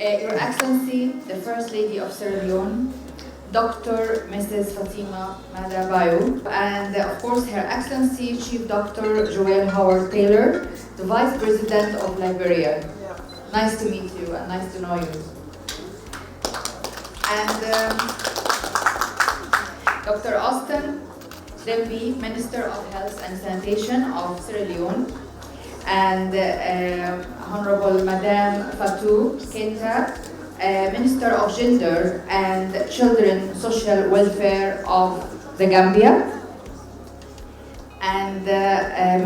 Your Excellency, the First Lady of Sierra Leone, Dr. Mrs. FATIMA MAADA, and of course Her Excellency Chief Dr. Joelle Howard Taylor, the Vice President of Liberia. Nice to meet you and nice to know you. And Dr. Austin Dembi, Minister of Health and Sanitation of Sierra Leone, and Honorable Madame Fatou Keita, Minister of Gender and Children Social Welfare of the Gambia, and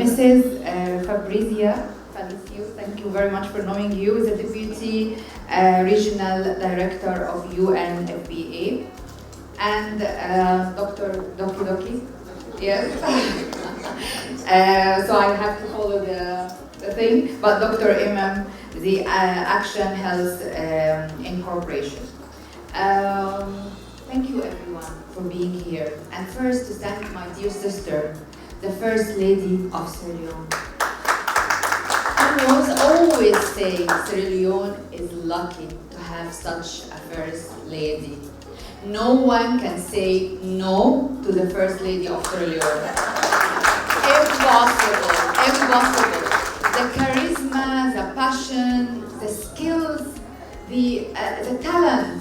Mrs. Fabrizia Felicio, thank you very much for knowing you, the Deputy Regional Director of UNFPA, and Dr. Doki, yes. So I have to follow the thing, but Dr. Imam, the Action Health Incorporation. Thank you everyone for being here. And first to thank my dear sister, the First Lady of Sierra Leone. I was always saying Sierra Leone is lucky to have such a First Lady. No one can say no to the First Lady of Sierra Leone. Impossible, impossible. The charisma, the passion, the skills, the talent.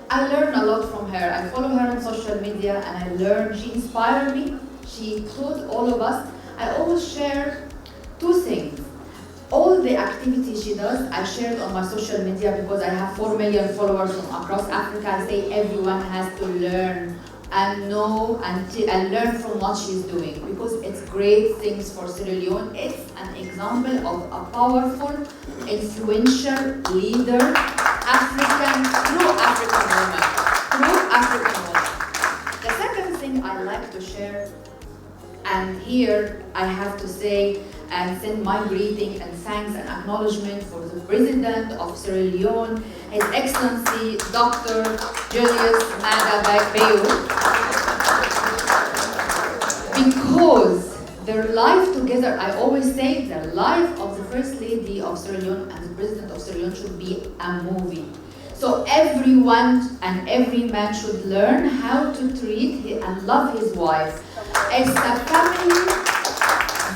I learn a lot from her. I follow her on social media and I learn. She inspired me. She taught all of us. I always share two things. All the activities she does, I shared on my social media because I have 4 million followers from across Africa. I say everyone has to learn and know and learn from what she's doing because it's great things for Sierra Leone. It's an example of a powerful, influential leader, true African woman. The second thing I like to share, and here I have to say and send my greeting and thanks and acknowledgement for the President of Sierra Leone, His Excellency Dr. Julius Maada Bio, because their life together, I always say the life of the First Lady of Sierra Leone and the President of Sierra Leone should be a movie. So everyone and every man should learn how to treat and love his wife. It's a family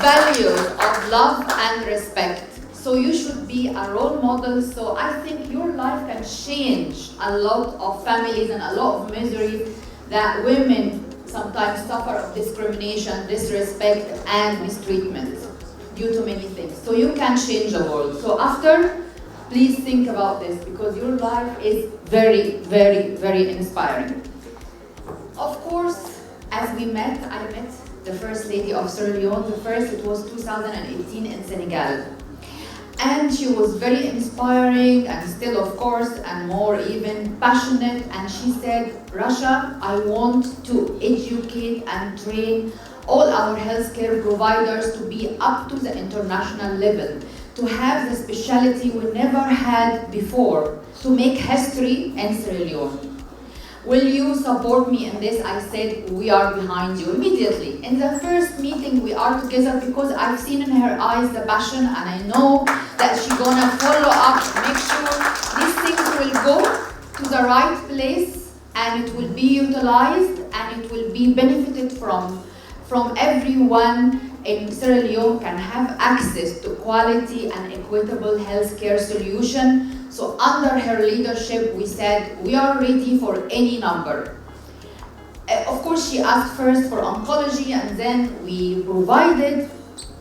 values of love and respect. So you should be a role model. So I think your life can change a lot of families and a lot of misery that women sometimes suffer of discrimination, disrespect, and mistreatment due to many things. So you can change the world. So after, please think about this because your life is very, very, very inspiring. Of course, as I met the First Lady of Sierra Leone. It was 2018 in Senegal. And she was very inspiring and still, of course, and more even passionate. And she said, Rasha, I want to educate and train all our healthcare providers to be up to the international level, to have the specialty we never had before, to make history in Sierra Leone. Will you support me in this? I said, we are behind you immediately. In the first meeting, we are together because I've seen in her eyes the passion and I know that she's gonna follow up, make sure these things will go to the right place and it will be utilized and it will be benefited from everyone in Sierra Leone can have access to quality and equitable healthcare solution. So under her leadership, we said, we are ready for any number. Of course, she asked first for oncology, and then we provided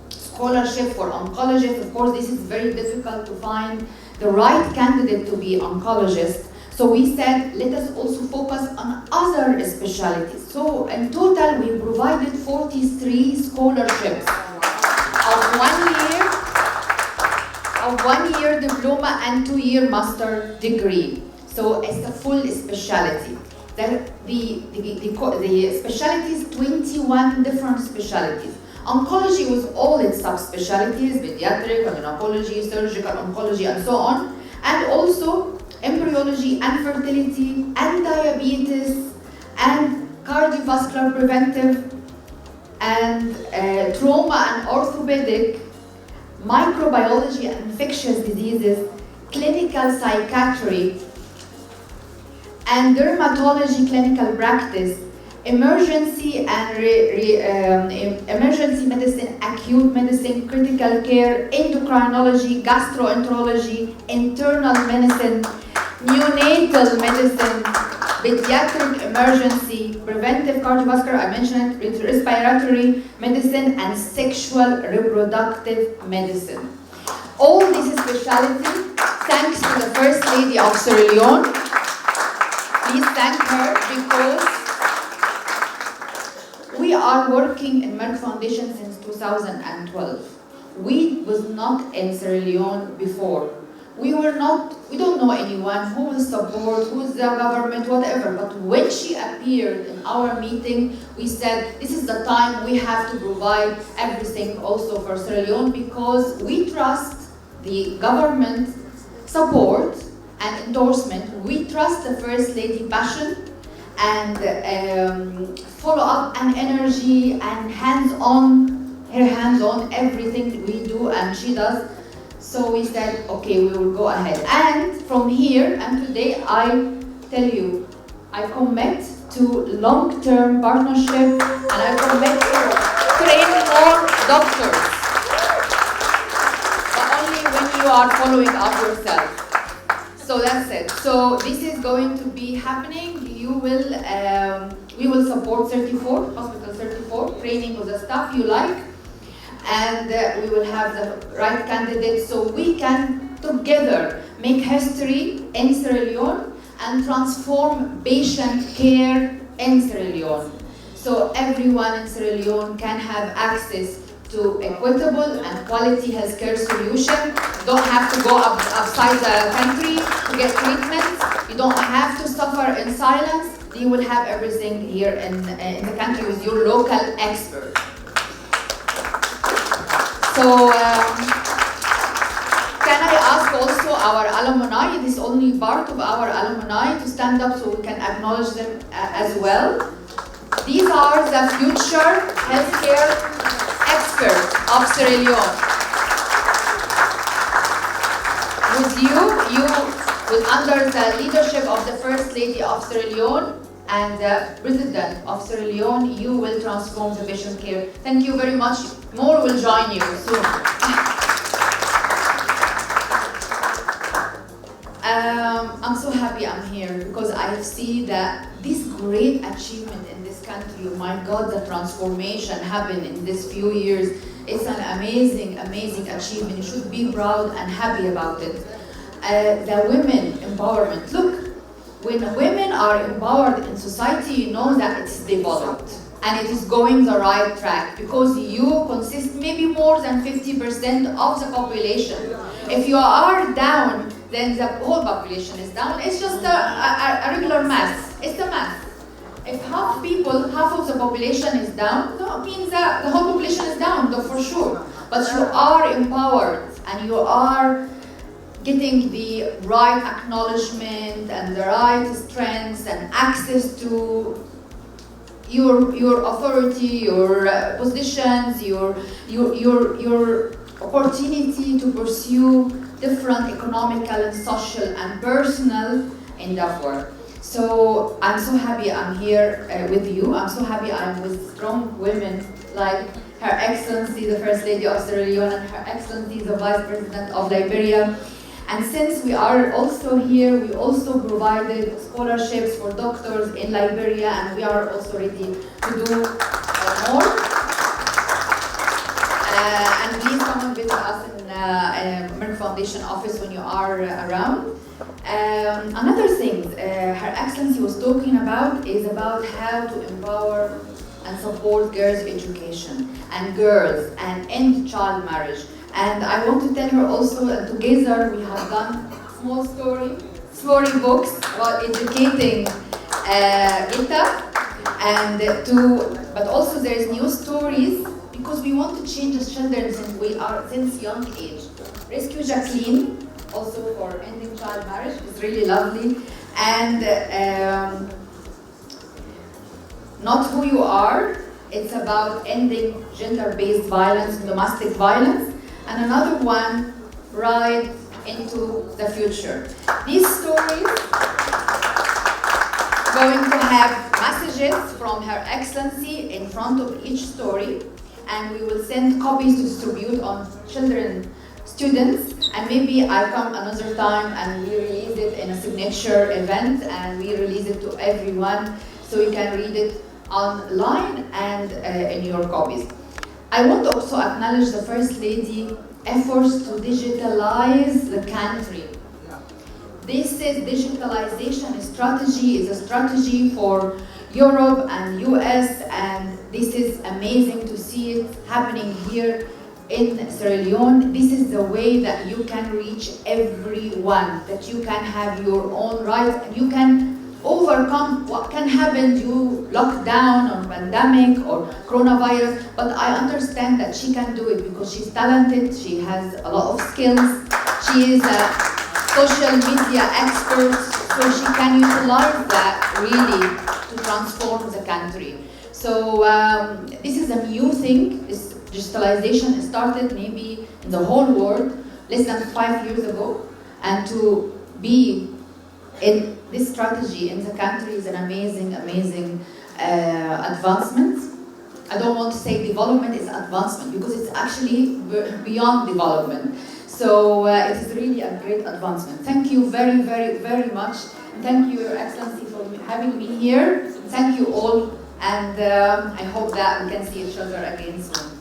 scholarship for oncologists. Of course, this is very difficult to find the right candidate to be oncologist. So we said, let us also focus on other specialties. So in total, we provided 43 scholarships of 1 year diploma and 2-year master degree. So it's a full specialty. The specialties, 21 different specialties. Oncology was all its subspecialties, pediatric, gynecology, surgical oncology, and so on. And also embryology and fertility and diabetes and cardiovascular preventive and trauma and orthopedic, microbiology and infectious diseases, clinical psychiatry, and dermatology clinical practice, emergency and emergency medicine, acute medicine, critical care, endocrinology, gastroenterology, internal medicine, neonatal medicine, pediatric emergency, preventive cardiovascular, I mentioned, respiratory medicine, and sexual reproductive medicine. All these specialties, thanks to the First Lady of Sierra Leone. Please thank her, because we are working in Merck Foundation since 2012. We was not in Sierra Leone before. We don't know anyone who will support, who's the government, whatever. But when she appeared in our meeting, we said, this is the time we have to provide everything also for Sierra Leone, because we trust the government support and endorsement. We trust the First Lady passion and follow-up and energy and her hands-on everything we do and she does. So we said, okay, we will go ahead. And from here, and today I tell you, I commit to long-term partnership, and I commit to train more doctors. But only when you are following up yourself. So that's it. So this is going to be happening. We will support 34, Hospital 34, training of the staff you like, and we will have the right candidates so we can together make history in Sierra Leone and transform patient care in Sierra Leone. So everyone in Sierra Leone can have access to equitable and quality healthcare solution. You don't have to go outside the country to get treatment. You don't have to suffer in silence. You will have everything here in the country with your local expert. So, can I ask also our alumni, this is only part of our alumni, to stand up so we can acknowledge them as well. These are the future healthcare experts of Sierra Leone. With you, under the leadership of the First Lady of Sierra Leone and the President of Sierra Leone, you will transform the patient care. Thank you very much. More will join you soon. I'm so happy I'm here because I see that this great achievement in this country, oh my God, the transformation happened in these few years. It's an amazing, amazing achievement. You should be proud and happy about it. The women empowerment. Look, when women are empowered in society, you know that it's developed and it is going the right track because you consist maybe more than 50% of the population. If you are down, then the whole population is down. It's just a regular math. It's the math. If half of the population is down, that means that the whole population is down, though, for sure. But you are empowered and you are getting the right acknowledgement and the right strengths and access to your authority, your positions, your opportunity to pursue different economical and social and personal endeavor. So I'm so happy I'm here with you. I'm so happy I'm with strong women like Her Excellency, the First Lady of Sierra Leone, and Her Excellency, the Vice President of Liberia. And since we are also here, we also provided scholarships for doctors in Liberia, and we are also ready to do more. And please come and visit us in Merck Foundation office when you are around. Another thing Her Excellency was talking about is about how to empower and support girls' education and girls and end child marriage. And I want to tell her also that together we have done small story books about educating Gita, but also there is new stories because we want to change the children since young age. Rescue Jacqueline, also for ending child marriage, is really lovely. And Not Who You Are, it's about ending gender-based violence and domestic violence. And another one, Ride into the future. These stories going to have messages from Her Excellency in front of each story, and we will send copies to distribute on children, students, and maybe I come another time and we release it in a signature event and we release it to everyone so you can read it online and in your copies. I want to also acknowledge the First Lady efforts to digitalize the country. This is digitalization strategy, is a strategy for Europe and US, and this is amazing to see it happening here in Sierra Leone. This is the way that you can reach everyone, that you can have your own rights and you can overcome what can happen due lockdown or pandemic or coronavirus. But I understand that she can do it because she's talented, she has a lot of skills, she is a social media expert, so she can utilize that really to transform the country. So this is a new thing. This digitalization started maybe in the whole world less than 5 years ago, and to be in this strategy in the country is an amazing advancement. I don't want to say development is advancement because it's actually beyond development. So it is really a great advancement. Thank you very much. And thank you, Your Excellency, for having me here. Thank you all, and I hope that we can see each other again soon.